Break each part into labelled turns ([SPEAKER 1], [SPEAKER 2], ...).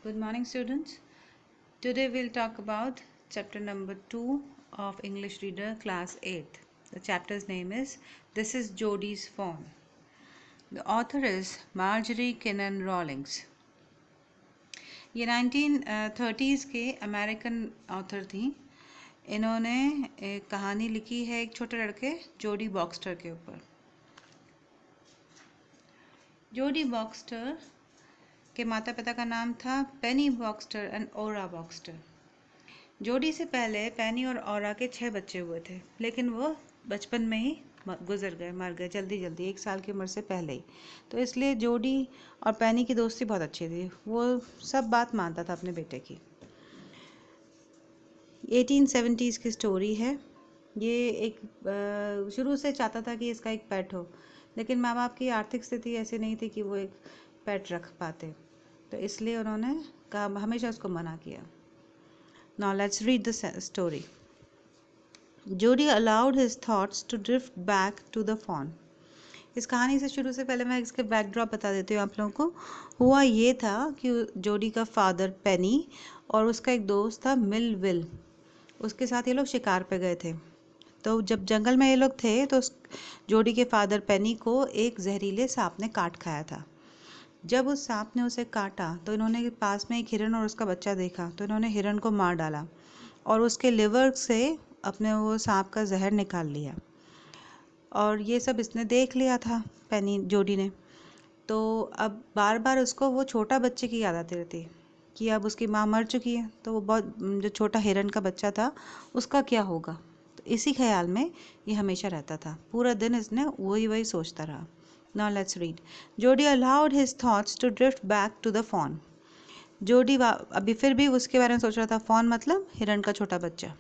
[SPEAKER 1] Good morning, students. Today we'll talk about chapter number 2 of English Reader Class 8. The chapter's name is This is Jodie's Phone. The author is Marjorie Kinnan Rawlings. ये 1930s के American author थी. इन्होंने एक कहानी लिखी है एक छोटे लड़के जोडी बॉक्स्टर के ऊपर. जोडी बॉक्स्टर के माता पिता का नाम था पेनी बॉक्स्टर एंड ओरा बॉक्स्टर. जोडी से पहले पेनी और ओरा के 6 बच्चे हुए थे, लेकिन वो बचपन में ही गुजर गए, मर गए जल्दी 1 साल की उम्र से पहले ही. तो इसलिए जोडी और पेनी की दोस्ती बहुत अच्छी थी. वो सब बात मानता था अपने बेटे की. 1870s की स्टोरी है. ये एक शुरू से चाहता था कि इसका एक पेट हो, लेकिन माँ बाप की आर्थिक स्थिति ऐसी नहीं थी कि वो एक पेट रख पाते, तो इसलिए उन्होंने हमेशा उसको मना किया. Now let's read the story. Jody allowed his thoughts to drift back to the fawn. इस कहानी से शुरू से पहले मैं इसके बैकड्रॉप बता देती हूँ आप लोगों को. हुआ ये था कि जोडी का फादर पेनी और उसका एक दोस्त था मिल विल, उसके साथ ये लोग शिकार पे गए थे. तो जब जंगल में ये लोग थे तो जोडी के फादर पेनी को एक जहरीले सांप ने काट खाया था. जब उस सांप ने उसे काटा तो इन्होंने पास में एक हिरन और उसका बच्चा देखा, तो इन्होंने हिरन को मार डाला और उसके लिवर से अपने वो सांप का जहर निकाल लिया. और ये सब इसने देख लिया था पेनी जोडी ने. तो अब बार बार उसको वो छोटा बच्चे की याद आती रहती कि अब उसकी माँ मर चुकी है, तो वो बहुत जो छोटा हिरन का बच्चा था उसका क्या होगा. तो इसी ख्याल में ये हमेशा रहता था. पूरा दिन इसने वही सोचता रहा. Now let's read. Jody allowed his thoughts to drift back to the fawn. जोडी अभी फिर भी उसके बारे में सोच रहा था. fawn मतलब हिरन का छोटा बच्चा.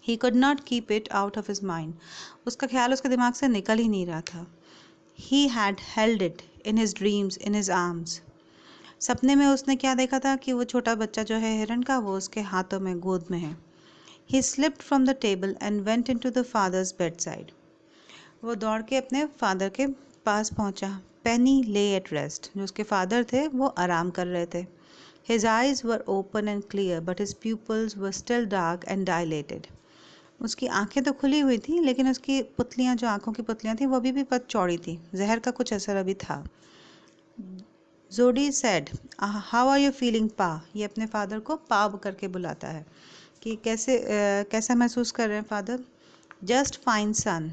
[SPEAKER 1] He could not keep it out of his mind. उसका ख्याल उसके दिमाग से निकल ही नहीं रहा था. He had held it in his dreams, in his arms. सपने में उसने क्या देखा था कि वो छोटा बच्चा जो है हिरन का, वो उसके हाथों में, गोद में है. He slipped from the table and went into the father's bedside. वो दौड़ के अपने फादर के पास पहुंचा. पेनी ले एट रेस्ट. जो उसके फादर थे वो आराम कर रहे थे. His eyes were open and clear, but his pupils were still dark and dilated. उसकी आंखें तो खुली हुई थी, लेकिन उसकी पुतलियां, जो आंखों की पुतलियां थी, वो अभी भी बहुत चौड़ी थी. जहर का कुछ असर अभी था. जोडी said, "How are you feeling, Pa?" ये अपने फादर को पा करके बुलाता है कि कैसा महसूस कर रहे हैं father. Just fine, son.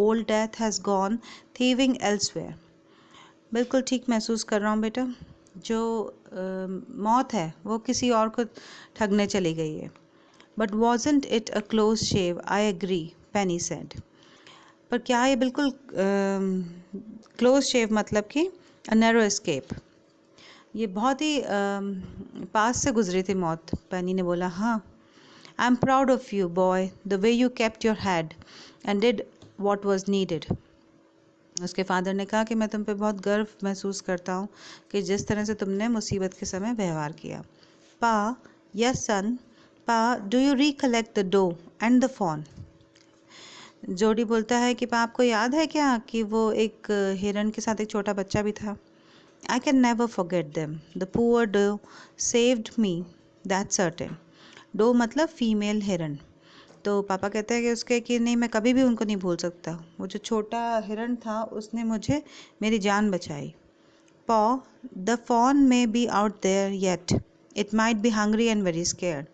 [SPEAKER 1] Old death has gone thieving elsewhere. बिल्कुल ठीक महसूस कर रहा हूँ बेटा. जो मौत है वो किसी और को ठगने चली गई है. But wasn't it a close shave? I agree, Penny said. पर क्या ये बिल्कुल close shave मतलब कि a narrow escape. ये बहुत ही पास से गुजरी थी मौत. पेनी ने बोला. हाँ. I'm proud of you, boy, the way you kept your head and did what was needed. उसके फादर ने कहा कि मैं तुम पे बहुत गर्व महसूस करता हूँ कि जिस तरह से तुमने मुसीबत के समय व्यवहार किया. Pa. Yes son. Pa, do you recollect the doe and the fawn. Jody बोलता है कि पा, आपको याद है क्या कि वो एक हिरन के साथ एक छोटा बच्चा भी था. I can never forget them. The poor doe saved me, that's certain. Doe मतलब फीमेल हिरन. तो पापा कहते हैं कि उसके कि नहीं, मैं कभी भी उनको नहीं भूल सकता. वो जो छोटा हिरन था उसने मुझे मेरी जान बचाई. Pa. The fawn may be out there yet. It might be hungry and very scared.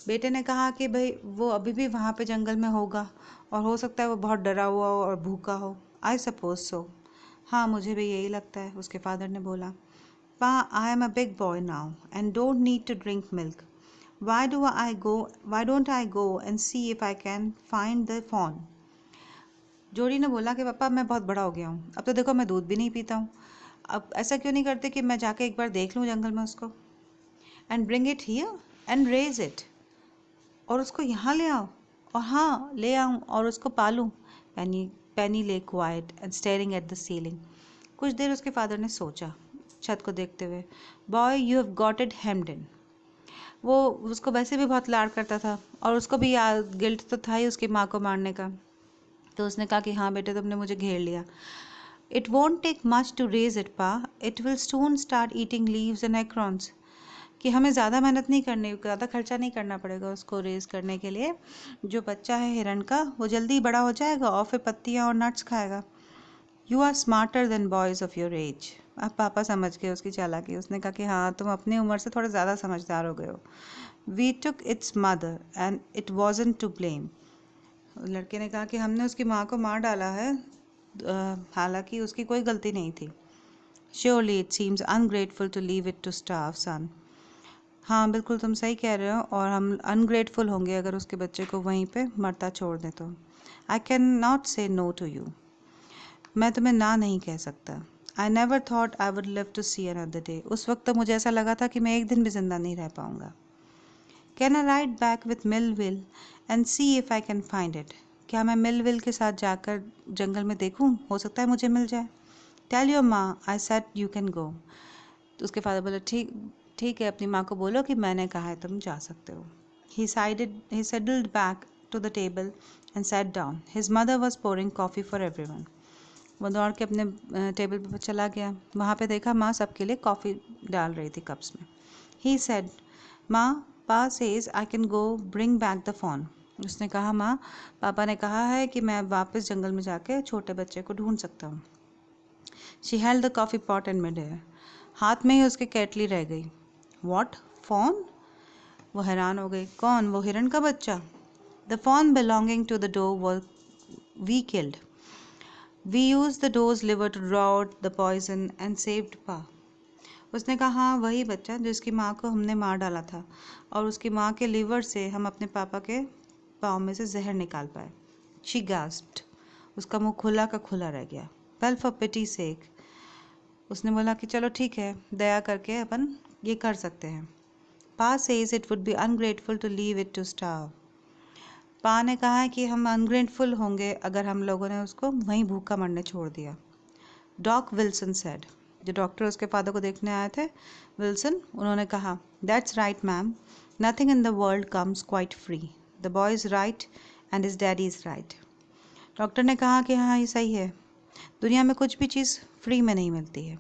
[SPEAKER 1] बेटे ने कहा कि भाई वो अभी भी वहाँ पे जंगल में होगा और हो सकता है वो बहुत डरा हुआ हो और भूखा हो. I suppose so. हाँ, मुझे भी यही लगता है, उसके फादर ने बोला. Pa, I am a big boy now and don't need to drink milk. Why don't I go and see if I can find the fawn? जोडी ने बोला कि पापा मैं बहुत बड़ा हो गया हूँ, अब तो देखो मैं दूध भी नहीं पीता हूँ. अब ऐसा क्यों नहीं करते कि मैं जाके एक बार देख लूँ जंगल में उसको. And bring it here and raise it. और उसको यहाँ ले आओ. और हाँ, ले आऊँ और उसको पालूँ. पेनी lay quiet and staring at the ceiling. कुछ देर उसके फादर ने सोचा, छत को देखते हुए. Boy, you have got it hemmed in. वो उसको वैसे भी बहुत लाड करता था और उसको भी गिल्ट तो था ही उसकी माँ को मारने का. तो उसने कहा कि हाँ बेटे, तुमने मुझे घेर लिया. It won't take much to raise it, Pa. It will soon start eating leaves and acorns. कि हमें ज़्यादा मेहनत नहीं करनी, ज़्यादा खर्चा नहीं करना पड़ेगा उसको रेज करने के लिए। जो बच्चा है हिरण का वो जल्दी बड़ा हो जाएगा और फिर पत्तियाँ और नट्स खाएगा। You are smarter than boys of your age. अब पापा समझ गए उसकी चालाकी। उसने कहा कि हाँ, तुम अपनी उम्र से थोड़ा ज़्यादा समझदार हो गए हो। We took its mother and it wasn't to blame. लड़के ने कहा कि हमने उसकी माँ को मार डाला है, हालांकि उसकी कोई गलती नहीं थी। Surely it seems ungrateful to leave it to starve son. हाँ, बिल्कुल तुम सही कह रहे हो, और हम अनग्रेटफुल होंगे अगर उसके बच्चे को वहीं पे मरता छोड़ दें तो। I can not say no to you. मैं तुम्हें ना नहीं कह सकता। I never thought I would live to see another day. उस वक्त तो मुझे ऐसा लगा था कि मैं एक दिन भी जिंदा नहीं रह पाऊंगा। Can I ride back with Millville and see if I can find it. क्या मैं मिलविल के साथ जाकर जंगल में देखूं? हो सकता है मुझे मिल जाए। टेल योर माँ I said you can go. तो उसके फादर बोले ठीक ठीक है, अपनी माँ को बोलो कि मैंने कहा है तुम जा सकते हो। He settled back to the table and sat down. His mother was pouring coffee for everyone. वो दौड़ के अपने टेबल पर चला गया। वहाँ पे देखा माँ सबके लिए कॉफ़ी डाल रही थी कप्स में। He said, माँ, पा says I can go bring back the phone. उसने कहा माँ, पापा ने कहा है कि मैं वापस जंगल में जाके छोटे बच्चे को ढूंढ सकता हूँ। She held the coffee pot in mid-air. हाथ में ही उसके केटली रह गई। What? Phone? वो हैरान हो गई। कौन? वो हिरण का बच्चा। The fawn belonging to the doe was we killed. We used the doe's liver to draw out the poison and saved Pa. उसने कहा हाँ, वही बच्चा जिसकी माँ को हमने मार डाला था और उसकी माँ के लिवर से हम अपने पापा के पाँव में से जहर निकाल पाए। She gasped. उसका मुंह खुला का खुला रह गया। Well, for pity's sake. उसने बोला कि चलो ठीक है, दया करके अपन ये कर सकते हैं। Pa says it would be ungrateful to leave it to starve. पा ने कहा है कि हम अनग्रेटफुल होंगे अगर हम लोगों ने उसको वहीं भूखा मरने छोड़ दिया। Doc Wilson said. जो डॉक्टर उसके फादर को देखने आए थे, विल्सन, उन्होंने कहा that's right ma'am, nothing in the world comes quite free. The boy is right and his daddy is right. Doctor ने कहा कि हाँ, ये सही है, दुनिया में कुछ भी चीज़ फ्री में नहीं मिलती है।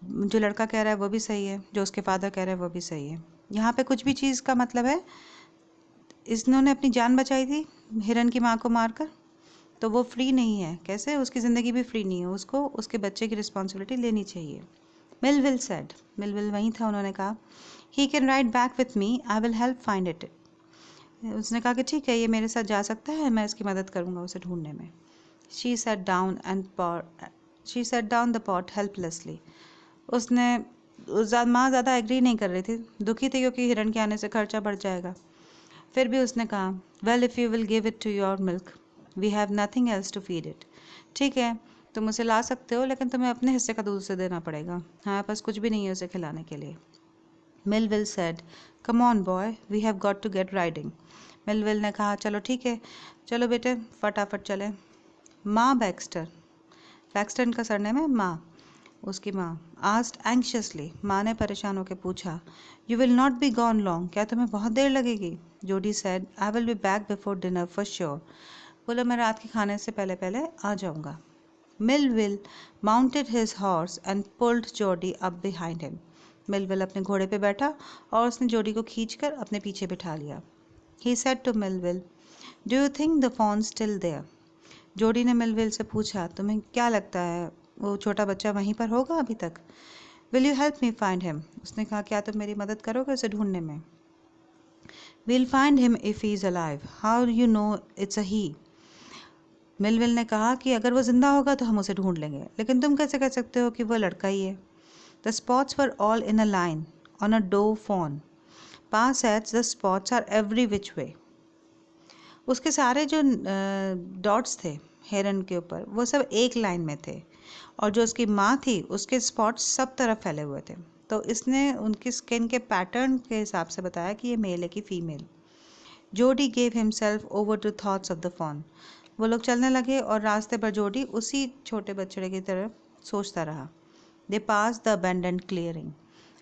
[SPEAKER 1] जो लड़का कह रहा है वो भी सही है, जो उसके फादर कह रहे हैं वो भी सही है। यहाँ पे कुछ भी चीज़ का मतलब है इन्होंने अपनी जान बचाई थी हिरन की माँ को मारकर, तो वो फ्री नहीं है। कैसे? उसकी ज़िंदगी भी फ्री नहीं है, उसको उसके बच्चे की रिस्पॉन्सिबिलिटी लेनी चाहिए। Millville said. मिलविल वहीं था। उन्होंने कहा he can ride back with me, I will help find it. उसने कहा कि ठीक है, ये मेरे साथ जा सकता है, मैं इसकी मदद करूँगा उसे ढूंढने में। She said down the pot helplessly. उसने माँ ज़्यादा एग्री नहीं कर रही थी, दुखी थी क्योंकि हिरन के आने से खर्चा बढ़ जाएगा। फिर भी उसने कहा well if you will give it to your milk we have nothing else to feed it. ठीक है, तुम उसे ला सकते हो, लेकिन तुम्हें अपने हिस्से का दूध उसे देना पड़ेगा, हमारे पास कुछ भी नहीं है उसे खिलाने के लिए। Millwheel said come on boy, we have got to get riding. Millwheel ने कहा चलो ठीक है, चलो बेटे फटाफट चले। माँ बैक्स्टर, बैक्स्टर का सरनेम है, माँ, उसकी माँ आस्क्ड एंग्शियसली। माँ ने परेशान होकर पूछा you will not be gone long, क्या तुम्हें बहुत देर लगेगी? जोडी said I will be back before dinner for sure. बोलो मैं रात के खाने से पहले पहले आ जाऊँगा। Millville mounted his horse and pulled जोडी अप बिहाइंड हिम। मिलविल अपने घोड़े पे बैठा और उसने जोडी को खींचकर अपने पीछे बिठा लिया। He said to Millwheel do you think the fawn still there. Jody ने मिलविल से पूछा तुम्हें क्या लगता है वो छोटा बच्चा वहीं पर होगा अभी तक? Will you help me find him. उसने कहा क्या तुम मेरी मदद करोगे उसे ढूंढने में? We'll find him if he is alive, how you know it's a he. Millwheel ने कहा कि अगर वो जिंदा होगा तो हम उसे ढूंढ लेंगे, लेकिन तुम कैसे कह सकते हो कि वो लड़का ही है? The spots were all in a line on a doe fawn. Pa सेड्स the spots are every which way. उसके सारे जो डॉट्स थे हेरन के ऊपर वो सब एक लाइन में थे, और जो उसकी माँ थी उसके स्पॉट्स सब तरफ फैले हुए थे। तो इसने उनकी स्किन के पैटर्न के हिसाब से बताया कि ये मेल है कि female. Jody gave himself over to thoughts of the fawn. वो लोग चलने लगे और रास्ते पर जोडी उसी छोटे बछड़े की तरफ सोचता रहा। दे पास द अबेंडेंट क्लियरिंग,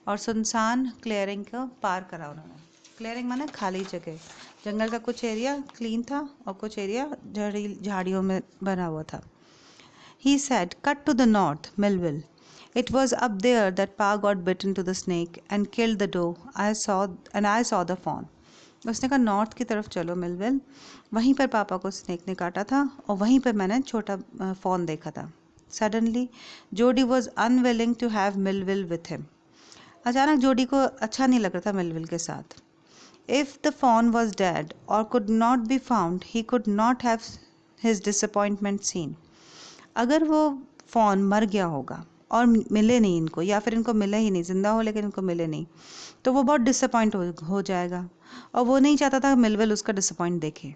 [SPEAKER 1] और सुनसान क्लियरिंग को पार करा उन्होंने। क्लियरिंग माने खाली जगह। जंगल का कुछ एरिया क्लीन था और कुछ एरिया झाड़ियों में बना हुआ था। He said, "Cut to the north, Millville. It was up there that Pa got bitten to the snake and killed the doe. I saw the fawn." उसने कहा नॉर्थ की तरफ चलो मिलविल, वहीं पर पापा को स्नेक ने काटा था और वहीं पर मैंने छोटा फॉन देखा था। Suddenly Jody was unwilling to have Millwheel with him. अचानक जोडी को अच्छा नहीं लग रहा था मिलविल के साथ। If the fawn was dead or could not be found he could not have his disappointment seen. अगर वो फॉन मर गया होगा और मिले नहीं इनको, या फिर इनको मिले ही नहीं, जिंदा हो लेकिन इनको मिले नहीं, तो वो बहुत डिसअपॉइंट हो जाएगा और वो नहीं चाहता था मिलविल उसका डिसअपॉइंट देखे।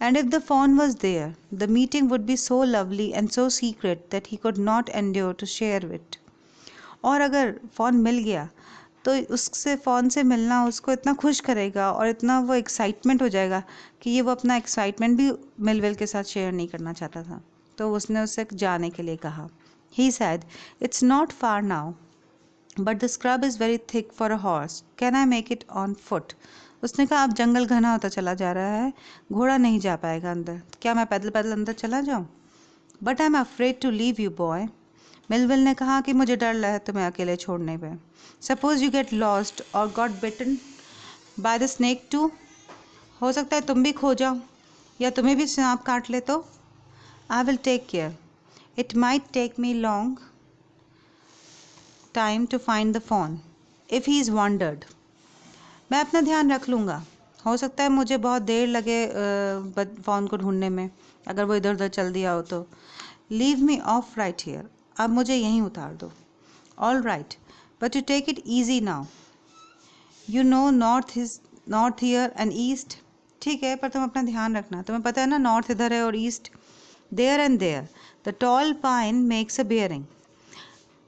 [SPEAKER 1] And if the fawn was there the meeting would be so lovely and so secret that he could not endure to share it. और अगर फॉन मिल गया तो उससे फॉन से मिलना उसको इतना खुश करेगा और इतना वो एक्साइटमेंट हो जाएगा कि ये वो अपना एक्साइटमेंट भी मिलविल के साथ शेयर नहीं करना चाहता था। तो उसने उससे जाने के लिए कहा। He said, "It's not far now, but the scrub is very thick for a horse. Can I make it on foot?" उसने कहा अब जंगल घना होता चला जा रहा है, घोड़ा नहीं जा पाएगा अंदर, क्या मैं पैदल पैदल अंदर चला जाऊं? But I'm afraid to leave you, boy. Millville ने कहा कि मुझे डर है तुम्हें अकेले छोड़ने पे। Suppose you get lost or got bitten by the snake too. हो सकता है तुम भी खो जाओ या तुम्हें भी सांप काट ले तो। I will take care. It might take me long time to find the fawn if he is wandered. मैं अपना ध्यान रख लूँगा, हो सकता है मुझे बहुत देर लगे फॉन को ढूंढने में अगर वो इधर उधर चल दिया हो तो। Leave me off right here. अब मुझे यहीं उतार दो। All right, but you take it easy now. You know north here and east. ठीक है पर तुम अपना ध्यान रखना, तुम्हें पता है ना नॉर्थ इधर है और east. There and there, the tall pine makes a bearing.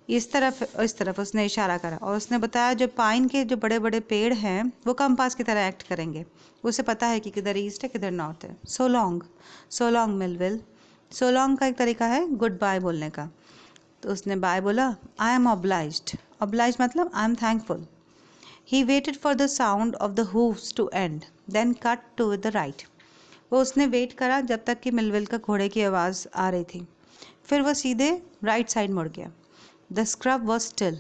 [SPEAKER 1] इस तरफ उसने इशारा करा और उसने बताया जो पाइन के जो बड़े बड़े पेड़ हैं वो कंपास की तरह एक्ट करेंगे, उसे पता है कि किधर ईस्ट है किधर नॉर्थ है। So long Millville. So long का एक तरीका है गुड बाय बोलने का। तो उसने बाय बोला। आई एम ऑब्लाइज्ड मतलब I am thankful. He waited for the sound of the hooves to end then cut to the right. वो उसने वेट करा जब तक कि मिलविल का घोड़े की आवाज़ आ रही थी, फिर वो सीधे राइट साइड मुड़ गया। The scrub was still,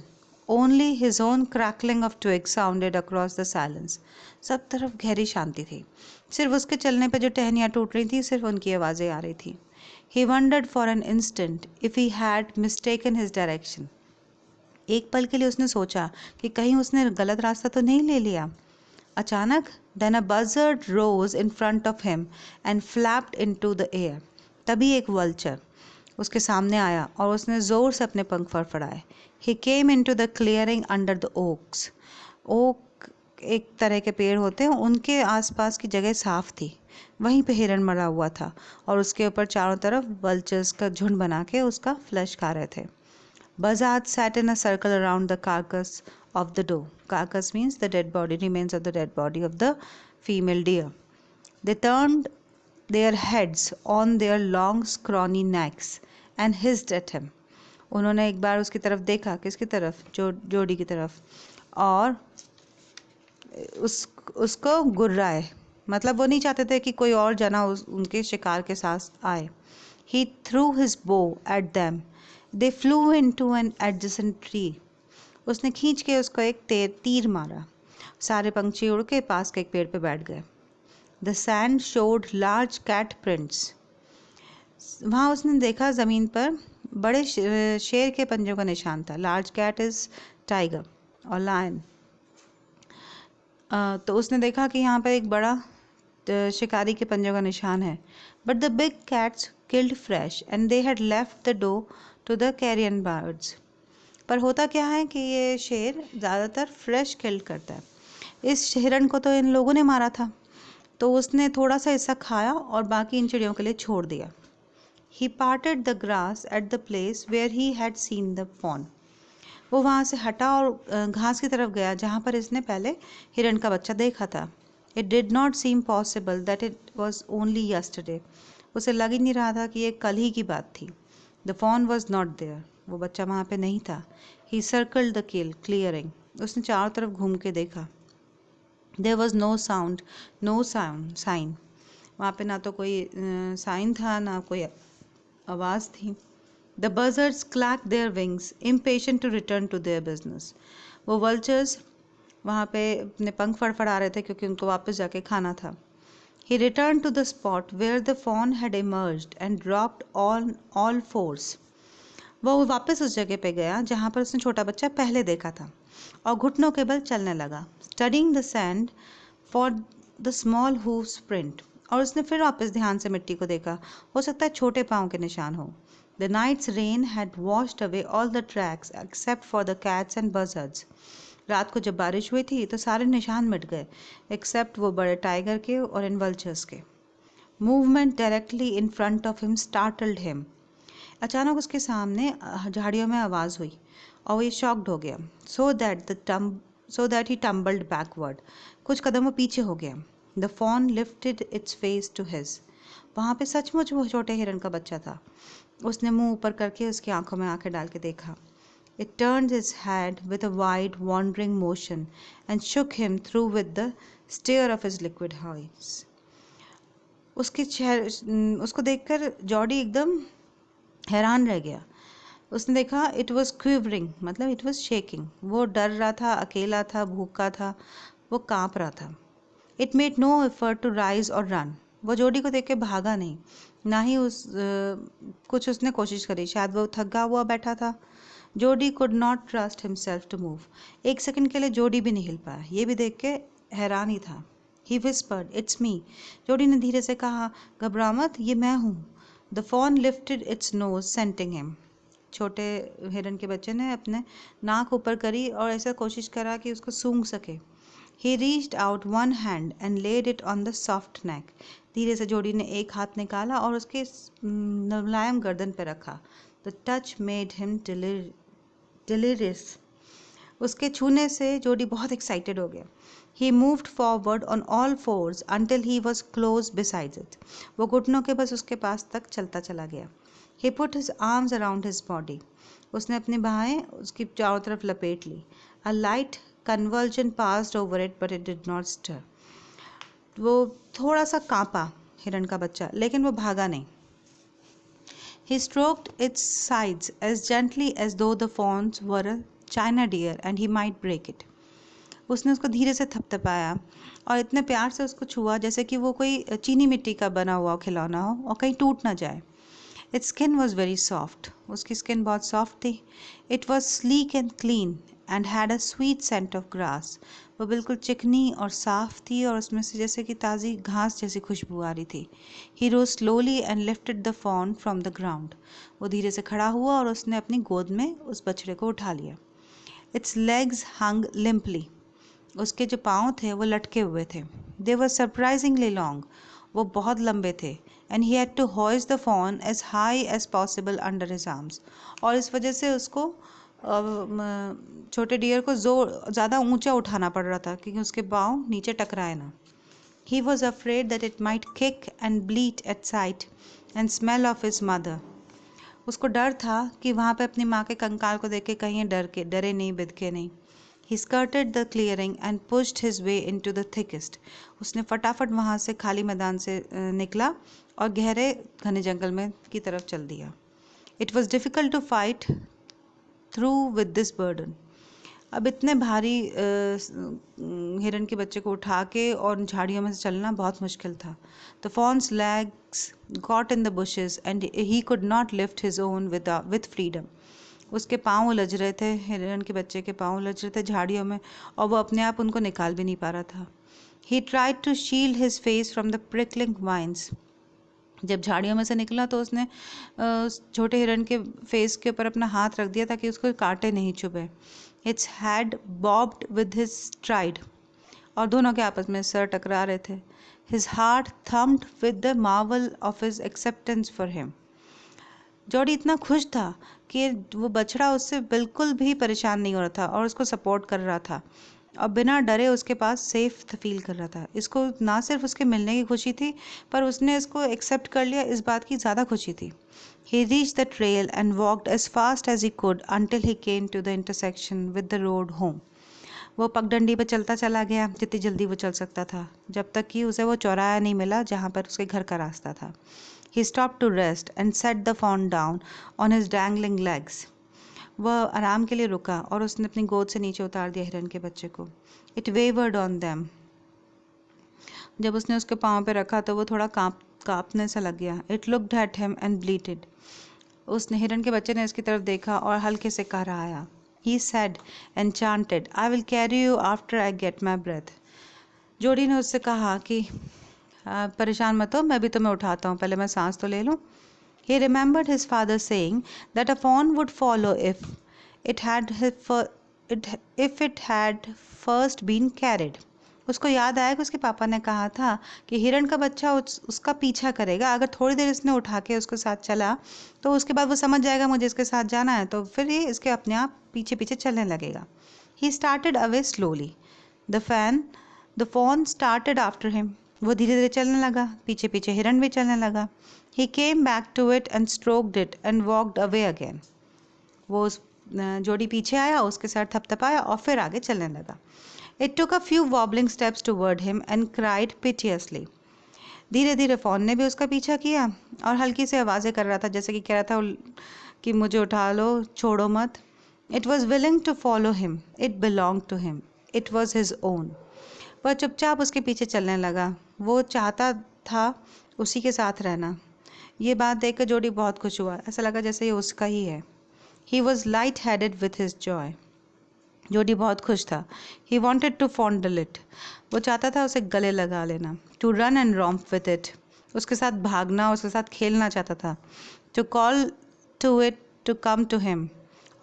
[SPEAKER 1] only his own crackling of twigs sounded across the silence. सब तरफ गहरी शांति थी, सिर्फ उसके चलने पर जो टहनियाँ टूट रही थी सिर्फ उनकी आवाज़ें आ रही थी। He wondered for an instant if he had mistaken his direction. एक पल के लिए उसने सोचा कि कहीं उसने गलत रास्ता तो नहीं ले लिया। अचानक then a buzzard rose in front of him and flapped into the air. तभी एक वल्चर उसके सामने आया और उसने जोर से अपने पंख फड़फड़ाए। He came into the clearing under the oaks. Oak एक तरह के पेड़ होते हैं, उनके आसपास की जगह साफ थी, वहीं पे हिरन मरा हुआ था और उसके ऊपर चारों तरफ वल्चर्स का झुंड बना के उसका फ्लैश खा रहे थे। Buzzards sat in a circle around the carcass of the doe. Carcass means the dead body, remains of the dead body of the female deer. They turned their heads on their long scrawny necks and hissed at him. उन्होंने एक बार उसकी तरफ देखा, किसकी तरफ? जोड़ी की तरफ, और उसको गुर्राए, मतलब वो नहीं चाहते थे कि कोई और जना उनके शिकार के साथ आए। He threw his bow at them. They flew into an adjacent tree. उसने खींच के उसको एक तीर मारा, सारे पंछी उड़ के पास के एक पेड़ पे बैठ गए। The sand showed large cat prints. वहाँ उसने देखा ज़मीन पर बड़े शेर के पंजों का निशान था। Large cat is tiger और lion। तो उसने देखा कि यहाँ पर एक बड़ा शिकारी के पंजों का निशान है। But the big cats killed fresh and they had left the doe to the carrion birds. पर होता क्या है कि ये शेर ज़्यादातर फ्रेश किल करता है। इस हिरण को तो इन लोगों ने मारा था, तो उसने थोड़ा सा हिस्सा खाया और बाकी इन चिड़ियों के लिए छोड़ दिया। He parted the grass at the place where he had seen the fawn. वो वहाँ से हटा और घास की तरफ गया जहाँ पर इसने पहले हिरण का बच्चा देखा था। It did not seem possible that it was only yesterday. उसे लग ही नहीं रहा था कि ये कल ही की बात थी। The fawn was not there. वो बच्चा वहाँ पे नहीं था। He circled the clearing. उसने चारों तरफ घूम के देखा। There was no sign. वहाँ पे ना तो कोई साइन था ना कोई आवाज़ थी। The buzzards clacked their wings, impatient to return to their business. वो vultures वहाँ पे अपने पंख फड़फड़ा रहे थे क्योंकि उनको वापस जाके खाना था. He returned to the spot where the fawn had emerged and dropped on all fours. वो वापस उस जगह पे गया जहाँ पर उसने छोटा बच्चा पहले देखा था और घुटनों के बल चलने लगा. Studying the sand for the small hoofs print. और उसने फिर वापस ध्यान से मिट्टी को देखा. हो सकता है छोटे पाँव के निशान हो. The night's rain had washed away all the tracks except for the cats and buzzards. रात को जब बारिश हुई थी तो सारे निशान मिट गए एक्सेप्ट वो बड़े टाइगर के और इन वल्चर्स के. Movement directly in front of him startled him. अचानक उसके सामने झाड़ियों में आवाज़ हुई और वो ये शॉक्ड हो गया. So that he tumbled backward. कुछ कदम वो पीछे हो गया. The fawn lifted its face to his. वहाँ पे सचमुच वो छोटे हिरन का बच्चा था. उसने मुंह ऊपर करके उसकी आंखों में आंखें डाल के देखा. It turned its head with a wide, wandering motion and shook him through with the stare of his liquid eyes. उसको देखकर जॉडी एकदम हैरान रह गया. उसने देखा it was quivering, मतलब it was shaking. वो डर रहा था, अकेला था, भूखा था, वो कांप रहा था. It made no effort to rise or run. वो जोडी को देख के भागा नहीं, ना ही कुछ उसने कोशिश करी. शायद वो थका हुआ बैठा था. जोडी could not trust himself to move. एक सेकंड के लिए जोडी भी नहीं हिल पाया. ये भी देख के हैरान ही था. He whispered, "It's me." जोडी ने धीरे से कहा, घबरा मत, ये मैं हूँ. The fawn lifted its nose, scenting him. छोटे हिरन के बच्चे ने अपने नाक ऊपर करी और ऐसा कोशिश करा कि उसको सूंघ सके. He reached out one hand and laid it on the soft neck. धीरे से जोडी ने एक हाथ निकाला और उसके मुलायम गर्दन पर रखा. The touch made him delirious. उसके छूने से जोडी बहुत एक्साइटेड हो गया. He moved forward on all fours until he was close beside it. वो घुटनों के बस उसके पास तक चलता चला गया. He put his arms around his body. उसने अपनी बाहें उसकी चारों तरफ लपेट ली. A light convulsion passed over it, but it did not stir. वो थोड़ा सा कांपा हिरन का बच्चा, लेकिन वो भागा नहीं. He stroked its sides as gently as though the fawns were a china deer and he might break it. उसने उसको धीरे से थपथपाया और इतने प्यार से उसको छुआ जैसे कि वो कोई चीनी मिट्टी का बना हुआ खिलौना हो और कहीं टूट ना जाए. Its skin was very soft. उसकी स्किन बहुत सॉफ्ट थी. It was sleek and clean and had a sweet scent of grass. वो बिल्कुल चिकनी और साफ थी और उसमें से जैसे कि ताज़ी घास जैसी खुशबू आ रही थी. He rose slowly and lifted the fawn from the ground. वो धीरे से खड़ा हुआ और उसने अपनी गोद में उस बछड़े को उठा लिया. Its legs hung limply. उसके जो पाँव थे वो लटके हुए थे. They were surprisingly long. वो बहुत लंबे थे. And he had to hoist the fawn as high as possible under his arms. और इस वजह से उसको छोटे डियर को ज़्यादा ऊंचा उठाना पड़ रहा था क्योंकि उसके पाँव नीचे टकराए ना. He was afraid that it might kick and bleat at sight and smell of his mother. उसको डर था कि वहाँ पे अपनी माँ के कंकाल को देख के कहीं डरे नहीं, बिदके नहीं. He skirted the clearing and pushed his way into the thickest. उसने फटाफट वहाँ से खाली मैदान से निकला और गहरे घने जंगल में की तरफ चल दिया. It was difficult to fight through with this burden. अब इतने भारी हिरन के बच्चे को उठा के और झाड़ियों में से चलना बहुत मुश्किल था. The fawn's legs got in the bushes and he could not lift his own with freedom. उसके पाँव उलझ रहे थे, हिरन के बच्चे के पाँव उलझ रहे थे झाड़ियों में और वो अपने आप उनको निकाल भी नहीं पा रहा था. He tried to shield his face from the prickling vines. जब झाड़ियों में से निकला तो उसने छोटे हिरन के फेस के ऊपर अपना हाथ रख दिया ताकि उसको कांटे नहीं चुभे. Its head bobbed with his stride. और दोनों के आपस में सर टकरा रहे थे. His heart thumped with the marvel of his acceptance for him. Jordi इतना खुश था कि वो बछड़ा उससे बिल्कुल भी परेशान नहीं हो रहा था और उसको सपोर्ट कर रहा था और बिना डरे उसके पास सेफ फील कर रहा था. इसको ना सिर्फ उसके मिलने की खुशी थी पर उसने इसको एक्सेप्ट कर लिया, इस बात की ज़्यादा खुशी थी. He reached the trail and walked as fast as he could until he came to the intersection with the road home. वो पगडंडी पे चलता चला गया जितनी जल्दी वो चल सकता था जब तक कि उसे वो चौराहा नहीं मिला जहाँ पर उसके घर का रास्ता था. He stopped to rest and set the fawn down on his dangling legs. वह आराम के लिए रुका और उसने अपनी गोद से नीचे उतार दिया हिरन के बच्चे को. It wavered on them. जब उसने उसके पाँव पे रखा तो वो थोड़ा कांपने सा लग गया. It looked at him and bleated. उसने हिरन के बच्चे ने इसकी तरफ देखा और हल्के से कह रहा आया. He said and chanted, I will carry you after I get my breath. जोड़ी ने उससे कहा कि परेशान मत हो, मैं भी तुम्हें उठाता हूँ, पहले मैं सांस तो ले लूँ. He remembered his father saying that a fawn would follow if it had first been carried. उसको याद आया कि उसके पापा ने कहा था कि हिरण का बच्चा उसका पीछा करेगा. अगर थोड़ी देर इसने उठा के उसके साथ चला तो उसके बाद वो समझ जाएगा मुझे इसके साथ जाना है, तो फिर ये इसके अपने आप पीछे पीछे चलने लगेगा. He started away slowly. The fawn started after him. वो धीरे धीरे चलने लगा, पीछे पीछे हिरण भी चलने लगा. He came back to it and stroked it and walked away again. वो उस जोड़ी पीछे आया, उसके साथ थपथपाया और फिर आगे चलने लगा. It took a few wobbling steps toward him and cried piteously. धीरे धीरे फॉन ने भी उसका पीछा किया और हल्की से आवाज़ें कर रहा था, जैसे कि कह रहा था कि मुझे उठा लो, छोड़ो मत. It was willing to follow him. It belonged to him. It was his own. वह चुपचाप उसके पीछे चलने लगा. वो चाहता था उसी के साथ रहना. ये बात देखकर जोडी बहुत खुश हुआ. ऐसा लगा जैसे ये उसका ही है. He was light-headed with his joy. जोडी बहुत खुश था. He wanted to fondle it. वो चाहता था उसे गले लगा लेना. To run and romp with it. उसके साथ भागना, उसके साथ खेलना चाहता था. To call to it to come to him.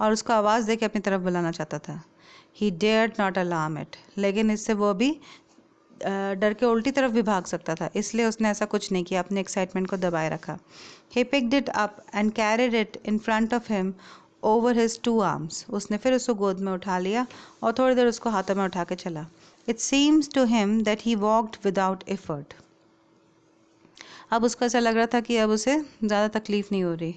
[SPEAKER 1] और उसको आवाज़ देके अपनी तरफ बुलाना चाहता था. He dared not alarm it. लेकिन इससे वो भी डर के उल्टी तरफ भी भाग सकता था, इसलिए उसने ऐसा कुछ नहीं किया, अपने एक्साइटमेंट को दबाए रखा. He picked it up and carried it in front of him over his two arms. उसने फिर उसको गोद में उठा लिया और थोड़ी देर उसको हाथों में उठा के चला. It seems to him that he walked without effort. अब उसको ऐसा लग रहा था कि अब उसे ज़्यादा तकलीफ नहीं हो रही.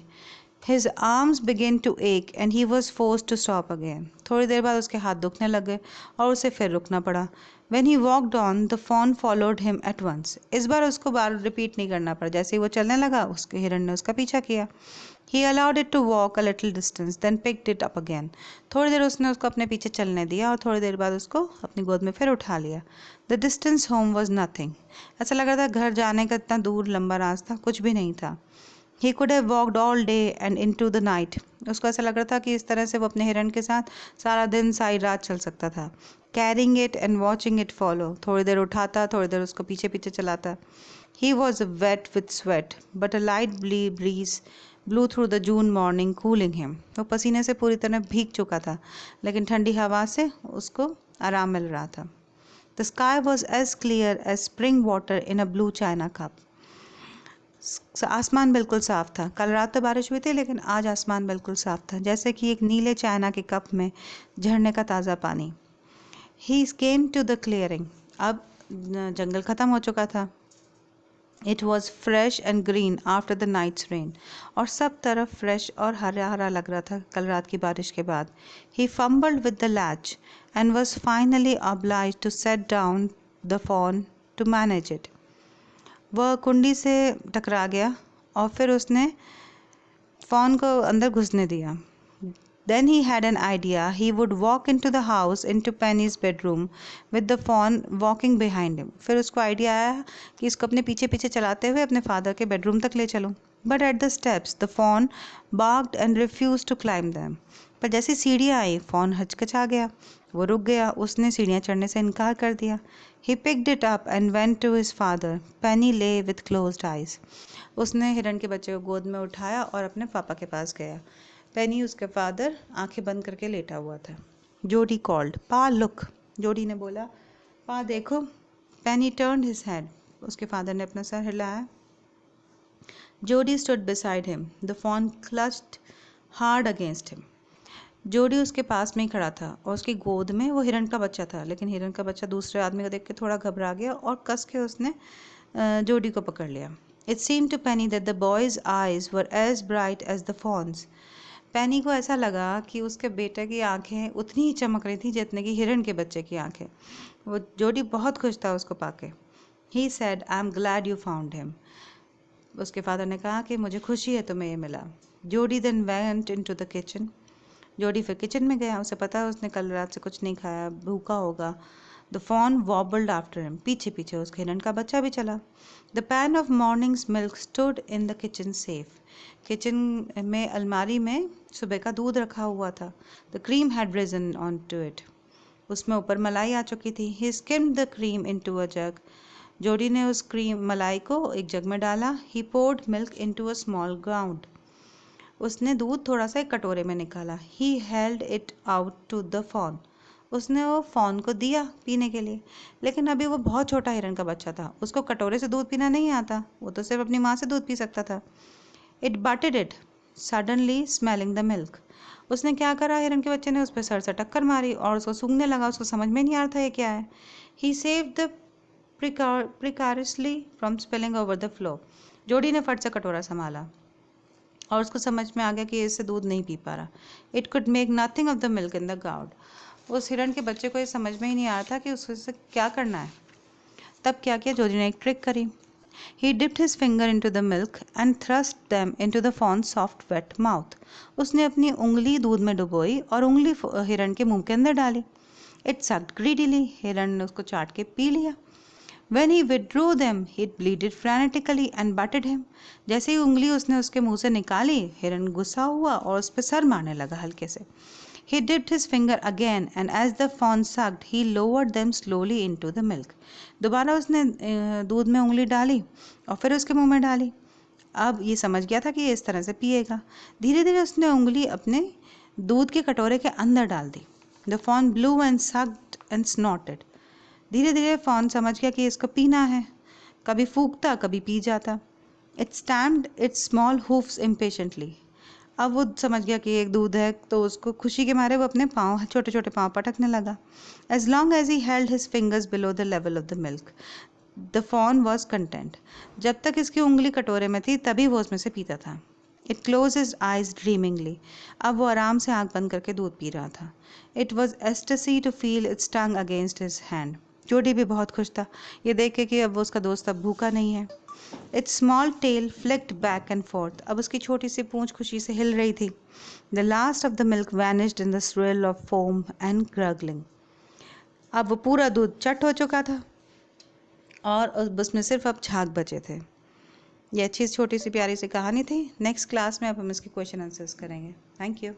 [SPEAKER 1] His arms began to ache and he was forced to stop again. थोड़ी देर बाद उसके हाथ दुखने लगे और उसे फिर रुकना पड़ा. When he walked on, the fawn followed him at once. इस बार उसको बार रिपीट नहीं करना पड़ा. जैसे ही वो चलने लगा, उसके हिरण ने उसका पीछा किया. He allowed it to walk a little distance, then picked it up again. थोड़ी देर उसने उसको अपने पीछे चलने दिया और थोड़ी देर बाद उसको अपनी गोद में फिर उठा लिया. The distance home was nothing. ऐसा लग रहा था घर जाने का इतना दूर लंबा रास्ता कुछ भी नहीं था. He could have walked all day and into the night. उसको ऐसा लग रहा था कि इस तरह से वो अपने हिरण के साथ सारा दिन सारी रात चल सकता था. Carrying it and watching it follow. थोड़ी देर उठाता, थोड़ी देर उसको पीछे पीछे चलाता. He was wet with sweat, but a light breeze blew through the June morning, cooling him. वो पसीने से पूरी तरह भीग चुका था, लेकिन ठंडी हवा से उसको आराम मिल रहा था. The sky was as clear as spring water in a blue china cup. आसमान बिल्कुल साफ था. कल रात तो बारिश हुई थी, लेकिन आज आसमान बिल्कुल साफ था, जैसे कि एक नीले चाइना के कप में झरने का ताज़ा पानी. He came to the clearing. अब जंगल ख़त्म हो चुका था. It was fresh and green after the night's rain. और सब तरफ फ्रेश और हरा हरा लग रहा था कल रात की बारिश के बाद. He fumbled with the latch and was finally obliged to set down the fawn to manage it. वह कुंडी से टकरा गया और फिर उसने फॉन को अंदर घुसने दिया. Then he had an idea. He would walk into the house, into Penny's bedroom, with the fawn walking behind him. फिर उसको आइडिया आया कि इसको अपने पीछे पीछे चलाते हुए अपने फादर के बेडरूम तक ले चलूं. But at the steps, the fawn barked and refused to climb them. पर जैसी सीढ़ियाँ आई, फॉन हचकचा गया. वो रुक गया. उसने सीढ़ियाँ चढ़ने से इनकार कर दिया. He picked it up and went to his father. Penny lay with closed eyes. उसने हिरण के बच्चे को गोद में उठाया और अपने पापा के पास गया. पेनी उसके फादर आंखें बंद करके लेटा हुआ था. जोडी कॉल्ड, पा लुक. जोडी ने बोला, पा देखो. Penny turned his head. उसके फादर ने अपना सर हिलाया. Jody stood beside him. The fawn clutched hard against him. Jody उसके पास में ही खड़ा था और उसकी गोद में वो हिरण का बच्चा था, लेकिन हिरण का बच्चा दूसरे आदमी को देख के थोड़ा घबरा गया और कस के उसने जोडी को पकड़ लिया. It seemed to Penny that the boy's eyes were as bright as the fawn's. पेनी को ऐसा लगा कि उसके बेटे की आंखें उतनी ही चमक रही थी जितने की हिरण के बच्चे की आंखें. वो जोडी बहुत खुश था उसको पाके. He said, I am glad you found him. उसके फादर ने कहा कि मुझे खुशी है तुम्हें ये मिला। Jody then went into the kitchen. Jody फिर किचन में गया, उसे पता है उसने कल रात से कुछ नहीं खाया, भूखा होगा। The fawn wobbled after him. पीछे पीछे उस हिरन का बच्चा भी चला। The pan of morning's milk stood in the kitchen safe. Kitchen में अलमारी में सुबह का दूध रखा हुआ था। The cream had risen on to it. उसमें ऊपर मलाई आ चुकी थी। He skimmed the cream into a jug. Jody ने उस क्रीम मलाई को एक जग में डाला। He poured milk into a small ground. उसने दूध थोड़ा सा एक कटोरे में निकाला। He held it out to the fawn. उसने वो फॉन को दिया पीने के लिए, लेकिन अभी वो बहुत छोटा हिरन का बच्चा था, उसको कटोरे से दूध पीना नहीं आता, वो तो सिर्फ अपनी माँ से दूध पी सकता था। It butted it suddenly smelling the milk. उसने क्या करा, हिरन के बच्चे ने उस पर सर से टक्कर मारी और उसको सूंघने लगा। उसको समझ में नहीं आ रहा था ये क्या है। He save the precariously from spilling over the floor. Jody ने फट से कटोरा संभाला और उसको समझ में आ गया कि इससे दूध नहीं पी पा रहा। It could make nothing of the milk in the gourd. उस हिरन के बच्चे को ये समझ में ही नहीं आ रहा था कि उससे क्या करना है। तब क्या किया, जोडी ने एक ट्रिक करी। He dipped his finger into the milk and thrust them into the fawn's soft wet mouth. उसने अपनी उंगली दूध में डुबोई और उंगली हिरन के मुंह के अंदर डाली। It sucked greedily. हिरन ने उसको चाट के पी लिया। When he withdrew them, it bleated frantically and butted him. जैसे ही उंगली उसने उसके मुंह से निकाली, हिरन गुस्सा हुआ और उस पर सर मारने लगा हल्के से। He dipped his finger again and as the fawn sucked, he lowered them slowly into the milk. दोबारा उसने दूध में उंगली डाली और फिर उसके मुंह में डाली। अब ये समझ गया था कि ये इस तरह से पिएगा। धीरे धीरे उसने उंगली अपने दूध के कटोरे के अंदर डाल दी। The fawn blew and sucked and snorted. धीरे धीरे फॉन समझ गया कि इसको पीना है। कभी फूंकता, कभी पी जाता। It stamped its small hoofs impatiently. अब वो समझ गया कि एक दूध है, तो उसको खुशी के मारे वो अपने पाँव, छोटे छोटे पाँव पटकने लगा। As long as he held his fingers below the level of the milk, the fawn was content. जब तक इसकी उंगली कटोरे में थी तभी वो उसमें से पीता था। It closed his eyes dreamingly. अब वो आराम से आंख बंद करके दूध पी रहा था। It was ecstasy to feel its tongue against his hand. जोडी भी बहुत खुश था ये देख के कि अब वो उसका दोस्त अब भूखा नहीं है। Its small tail flicked back and forth. अब उसकी छोटी सी पूंछ खुशी से हिल रही थी। The last of the milk vanished in the swirl of foam and gurgling. अब वो पूरा दूध चट हो चुका था और उसमें सिर्फ अब झाग बचे थे। ये अच्छी छोटी सी प्यारी सी कहानी थी। नेक्स्ट क्लास में अब हम इसके क्वेश्चन आंसर्स करेंगे। Thank you.